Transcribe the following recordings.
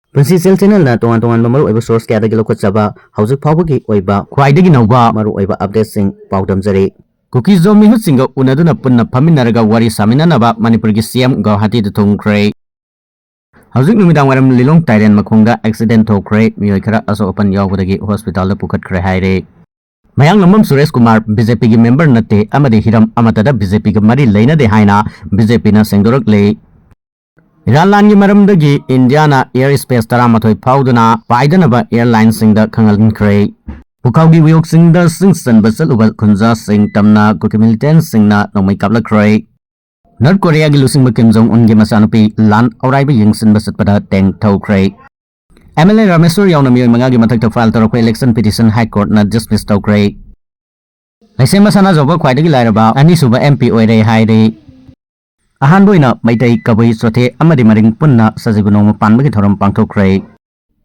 Prinsipal channel na tongan maru oiba source kaya dagi lokot saba Houjik phawbagi oiba khwaidagi nauba maru oiba update sing paudamjari. kukiZoga mihut singa unaduna punna phaminaraga wari saminanaba Manipurgi CM Guwahatida thingkhre. Houjik numidang wairam lilong tairen makhongda accident thokkhre miyoi khara asopan yawbadagi hospital da pukhatkre haire. Mayang Lamam Suresh Kumar BJP gi member nate amadi hiram amatada BJP gi mari leinade haina BJP na sengdoraklei. Iran maramdagi Indiana airspace taramatoi fauduna paidanaba airline singda khangalkhre. Pukaugi wiyok singda singsan basal ubal khunja sing tamna kuki militant singna nongmai kaplakre. North Korea gi lusing Kim Jong Un gi masanupi lan auraiba yingsin basatpada tank thokre. MLA Rameswar yauna miyoi manga gi mathakta file torokwe election petition high court na dismiss thokre. Laisem masana joba khwaidagi lairaba anisuba MP oire haire. Ahanboina maitai kabui sothe amadi maring punna sajigunong panbagi thoram pangthokre.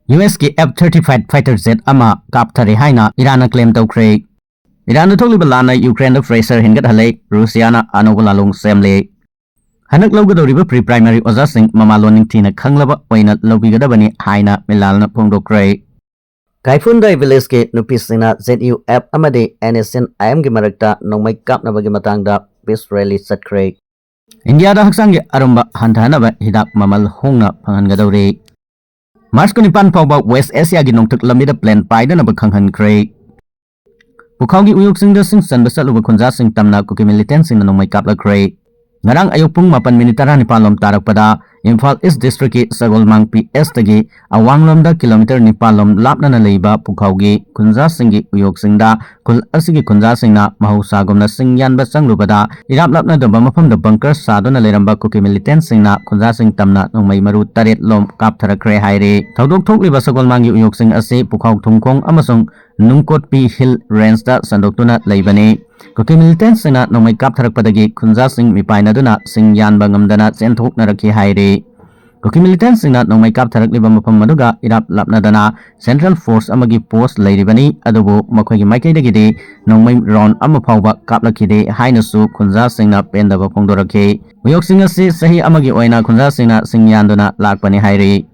US ki F-35 fighter jet ama kapthare haina Iran claim tokre. Iran thokliba lana Ukraine pressure hingat halai Russia na anogolalong semle. Hanak lawgadoriba pre-primary oja sing mamaloning thina khanglaba oina lawbigadabani haina milalna phongdokre. Kaifundai village ke nupisina ZUF amadi NSN IM gi marakta nongmai kapnabagi matangda peace rally satkre. India da haksangi arumba hantanaba hidak mamal hongna phangangadore. March 9 fawba West Asia gi nongthak lamida plan paidanaba khanghankre. Pukhaugi uyuksingda sing sanbasa luba khunja sing tamna kuki militant sing nongmai kaplakre. Ngarang ayupung 8:19 lom tarakpada Imphal East District ki Sagolmang PS tagi awanglomda kilometer 9 lom lapna na leiba pukhaugi khunja singi uyok singda kul asigi khunja singna mahusagomna singyanba sanglubada irap lapna da mafamda bunker sadona leramba kuki militant singna khunja sing tamna nongmai maru taret lom kaptharakre haire thodok thokliba Sagolmangi uyok sing ase pukhau thumkhong amasung Nungkotpi Hill Range da sandoktuna leibani kuki militant singna nongmai kaptharakpadagi khunja sing mipainaduna singyanba ngamdana chenthoknarakhi haire. Kuki militant singna nongmai kaptharakliba mafam maduga irap lapnadana Central Force amagi post leiribani adubu makhoigi maikaidagidi nongmai round ama phawba kaplakhide hainasu khunja singna pendaba phongdorakhi. Uyok sing ase sahi amagi oina khunja singna singyanduna lakpani haire.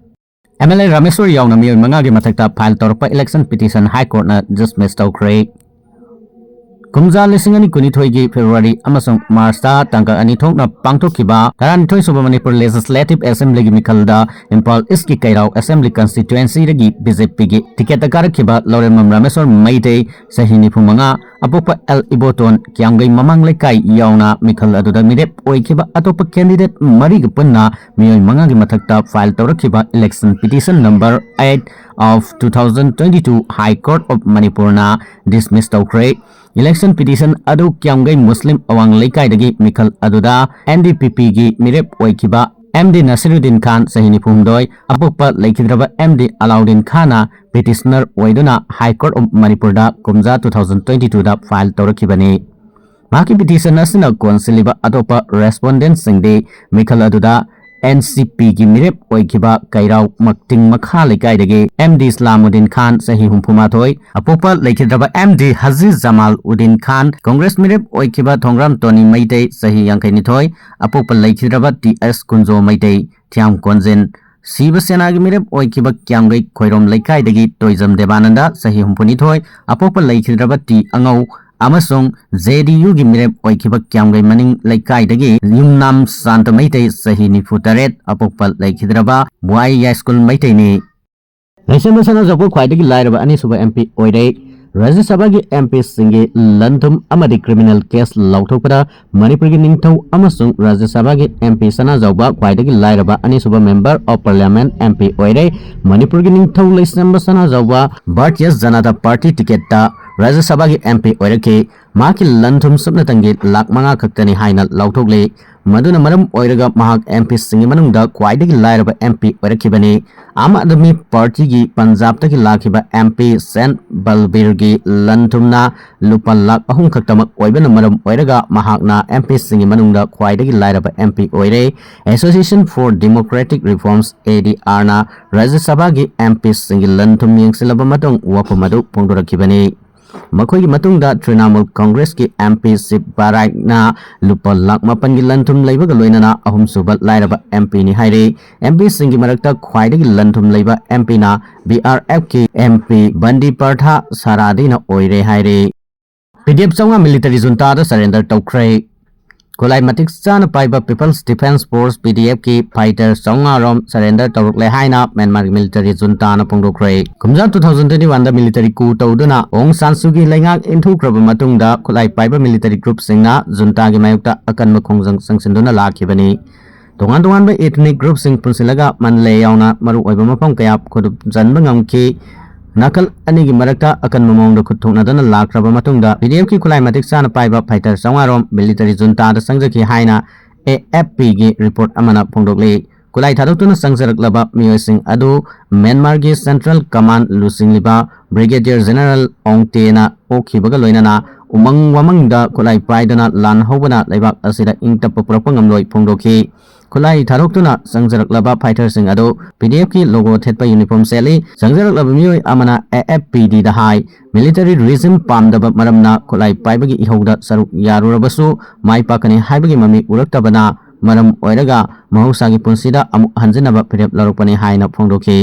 MLA Rameswar yauna miyoi manga gi mathakta file torpa election petition high court na dismiss tokre. Kumja lisingani kunithoi gi February amasung March ta tangka ani thokna pangthokhiba taranithoi suba Manipur Legislative Assembly gi mikhalda Imphal East ki Kairau Assembly constituency ragi BJP gi ticket karakhiba Loremam Rameswar maitei sahini phumanga apopa L Iboton kyamgai mamang lekai yauna mikhal aduda mirep oikhiba atopa candidate mari gi punna miyoi manga gi mathakta file torakhiba election petition number 8 of 2022 High Court of Manipur na dismiss tokre. Election petition adu kyamgai Muslim awang leikai dagi mikhal aduda NDPP gi mirep oikiba MD Nasiruddin Khan sahini phumdoi apopa leikidraba MD Alauddin Khana petitioner oiduna High Court of Manipur da kumja 2022 da file torakhibani. Maki petition asina konsiliba atopa respondent singde mikhal aduda NCP gi mirep oikiba Kairau makting makha lekai dagi MD Islamuddin Khan sahi humpumathoi apopa leikidraba MD Haji Jamal Uddin Khan Congress mirep oikiba Thongram Tony Maitei sahi yangkainithoi apopa leikidraba TS Kunjo Maitei Thiam Konjin Siva Sena gi mirep oikiba Kyamgai Khoirom lekai dagi Toijam Devananda sahi humpunithoi apopa leikidraba T Angau amasung JDU gi mirep oikiba kyamgai maning leikai dagi yumnam santa maitei sahi nifutaret apokpal leikidraba buai ya school maitei ni laisem sana jobo khwaidagi lairaba ani suba MP oire Rajya Sabha gi MP singi lanthum amadi criminal case lauthokpada Manipur gi ningthau amasung Rajya Sabha gi MP sana joba khwaidagi lairaba ani suba member of parliament MP oire Manipur gi ningthau laisem sana joba Bharatiya Janata Party ticket ta Rajya Sabha gi MP oirake maki lanthum supnatangi lakh manga khaktani haina lauthokle maduna maram oiraga mahak MP singi manungda khwaidagi lairaba MP oirakibani Aam Aadmi Party gi Punjab taki lakhiba MP Sen Balbir gi lanthumna lupa lakh ahum khaktamak oibana maram oiraga mahakna MP singi manungda khwaidagi lairaba MP oire Association for Democratic Reforms ADR na Rajya Sabha gi MP singi lanthum yengsilaba matung wapamadu phongdorakibani ꯃꯈꯣꯏꯒꯤ ꯃꯇꯨꯡꯗ Trinamool ꯀꯪꯒ꯭ꯔꯦꯁꯀꯤ MP shift ꯕꯥꯔꯥꯏꯛꯅ ꯂꯨꯄꯥ ꯂꯥꯛ 8ꯒꯤ ꯂꯟꯊꯨꯝ ꯂꯩꯕꯒ ꯂꯣꯏꯅꯅ ꯑꯍꯨꯝꯁꯨꯕ ꯂꯥꯏꯔꯕ MPꯅꯤ ꯍꯥꯏꯔꯤ꯫ MPꯁꯤꯡꯒꯤ ꯃꯔꯛꯇ ꯈ꯭ꯋꯥꯏꯗꯒꯤ ꯂꯟꯊꯨꯝ ꯂꯩꯕ MPꯅ BRFꯀꯤ MP ꯕꯟꯗꯤ ꯄꯥꯔꯊꯥ ꯁꯥꯔꯥꯗꯤꯅ ꯑꯣꯏꯔꯦ ꯍꯥꯏꯔꯤ꯫ PDF 500 ꯃꯤꯂꯤꯇꯔꯤ ꯖꯨꯟꯇꯥꯗ ꯁꯔꯦꯟꯗꯔ ꯇꯧꯈ꯭ꯔꯦ꯫ ꯈꯨꯠꯂꯥꯏ ꯃꯇꯤꯛ ꯆꯥꯅ ꯄꯥꯏꯕ ꯄꯤꯄꯜꯁ ꯗꯤꯐꯦꯟꯁ ꯐꯣꯔꯁ PDFꯀꯤ ꯐꯥꯏꯇꯔ 500 ꯔꯣꯝ ꯁꯔꯦꯟꯗꯔ ꯇꯧꯔꯛꯂꯦ ꯍꯥꯏꯅ ꯃ꯭ꯌꯥꯟꯃꯥꯔꯒꯤ ꯃꯤꯂꯤꯇꯔꯤ ꯖꯨꯟꯇꯥꯅ ꯐꯣꯡꯗꯣꯛꯈ꯭ꯔꯦ꯫ ꯀꯨꯝꯖꯥ 2021ꯗ ꯃꯤꯂꯤꯇꯔꯤ ꯀꯨ ꯇꯧꯗꯨꯅ ꯑꯣꯡ ꯁꯥꯟ ꯁꯨꯒꯤ ꯂꯩꯉꯥꯛ ꯏꯟꯊꯨꯈ꯭ꯔꯕ ꯃꯇꯨꯡꯗ ꯈꯨꯠꯂꯥꯏ ꯄꯥꯏꯕ ꯃꯤꯂꯤꯇꯔꯤ ꯒ꯭ꯔꯨꯞꯁꯤꯡꯅ ꯖꯨꯟꯇꯥꯒꯤ ꯃꯥꯌꯣꯛꯇ ꯑꯀꯟꯕ ꯈꯣꯡꯖꯪ ꯆꯪꯁꯤꯟꯗꯨꯅ ꯂꯥꯛꯈꯤꯕꯅꯤ꯫ ꯇꯣꯉꯥꯟ ꯇꯣꯉꯥꯟꯕ ꯏꯊꯅꯤꯛ ꯒ꯭ꯔꯨꯞꯁꯤꯡ ꯄꯨꯟꯁꯤꯜꯂꯒ ꯃꯟꯂꯦ ꯌꯥꯎꯅ ꯃꯔꯨꯑꯣꯏꯕ ꯃꯐꯝ ꯀꯌꯥ ꯈꯨꯗꯨꯝ ꯆꯟꯕ ꯉꯝꯈꯤ꯫ ꯅꯥꯀꯜ ꯑꯅꯤꯒꯤ ꯃꯔꯛꯇ ꯑꯀꯟꯕ ꯃꯑꯣꯡꯗ ꯈꯨꯠ ꯊꯣꯛꯅꯗꯨꯅ ꯂꯥꯛꯈ꯭ꯔꯕ ꯃꯇꯨꯡꯗ PDFꯀꯤ ꯈꯨꯠꯂꯥꯏ ꯃꯇꯤꯛ ꯆꯥꯅ ꯄꯥꯏꯕ ꯐꯥꯏꯇꯔ 500 ꯔꯣꯝ ꯃꯤꯂꯤꯇꯔꯤ ꯖꯨꯟꯇꯥꯗ ꯆꯪꯖꯈꯤ ꯍꯥꯏꯅ AFPꯒꯤ ꯔꯤꯄꯣꯔꯠ ꯑꯃꯅ ꯐꯣꯡꯗꯣꯛꯂꯤ꯫ ꯈꯨꯠꯂꯥꯏ ꯊꯥꯗꯣꯛꯇꯨꯅ ꯆꯪꯖꯔꯛꯂꯕ ꯃꯤꯑꯣꯏꯁꯤꯡ ꯑꯗꯨ ꯃ꯭ꯌꯥꯟꯃꯥꯔꯒꯤ ꯁꯦꯟꯇ꯭ꯔꯦꯜ ꯀꯃꯥꯟꯗ ꯂꯨꯆꯤꯡꯂꯤꯕ ꯕ꯭ꯔꯤꯒꯦꯗꯤꯌꯔ ꯖꯦꯅꯔꯦꯜ ꯑꯣꯡꯇꯦꯅ ꯑꯣꯛꯈꯤꯕꯒ ꯂꯣꯏꯅꯅ ꯎꯃꯪ ꯋꯥꯃꯪꯗ ꯈꯨꯠꯂꯥꯏ ꯄꯥꯏꯗꯨꯅ ꯂꯥꯟ ꯍꯧꯕꯅ ꯂꯩꯕꯥꯛ ꯑꯁꯤꯗ ꯏꯪꯇꯞꯄ ꯄꯨꯔꯛꯄ ꯉꯝꯂꯣꯏ ꯐꯣꯡꯗꯣꯛꯈꯤ꯫ ꯈꯨꯠꯂꯥꯏ ꯊꯥꯗꯣꯛꯇꯨꯅ ꯆꯪꯖꯔꯛꯂꯕ ꯐꯥꯏꯇꯔꯁꯤꯡ ꯑꯗꯨ PDFꯀꯤ ꯂꯣꯒꯣ ꯊꯦꯠꯄ ꯌꯨꯅꯤꯐꯣꯔꯝ ꯁꯦꯠꯂꯤ꯫ ꯆꯪꯖꯔꯛꯂꯕ ꯃꯤꯑꯣꯏ ꯑꯃꯅ AFPDꯗ ꯍꯥꯏ ꯃꯤꯂꯤꯇꯔꯤ ꯔꯤꯖꯤꯝ ꯄꯥꯝꯗꯕ ꯃꯔꯝꯅ ꯈꯨꯠꯂꯥꯏ ꯄꯥꯏꯕꯒꯤ ꯏꯍꯧꯗ ꯁꯔꯨꯛ ꯌꯥꯔꯨꯔꯕꯁꯨ ꯃꯥꯏ ꯄꯥꯛꯀꯅꯤ ꯍꯥꯏꯕꯒꯤ ꯃꯃꯤ ꯎꯔꯛꯇꯕꯅ ꯃꯔꯝ ꯑꯣꯏꯔꯒ ꯃꯍꯧꯁꯥꯒꯤ ꯄꯨꯟꯁꯤꯗ ꯑꯃꯨꯛ ꯍꯟꯖꯤꯟꯅꯕ ꯐꯤꯔꯦꯞ ꯂꯧꯔꯛꯄꯅꯤ ꯍꯥꯏꯅ ꯐꯣꯡꯗꯣꯛꯈꯤ꯫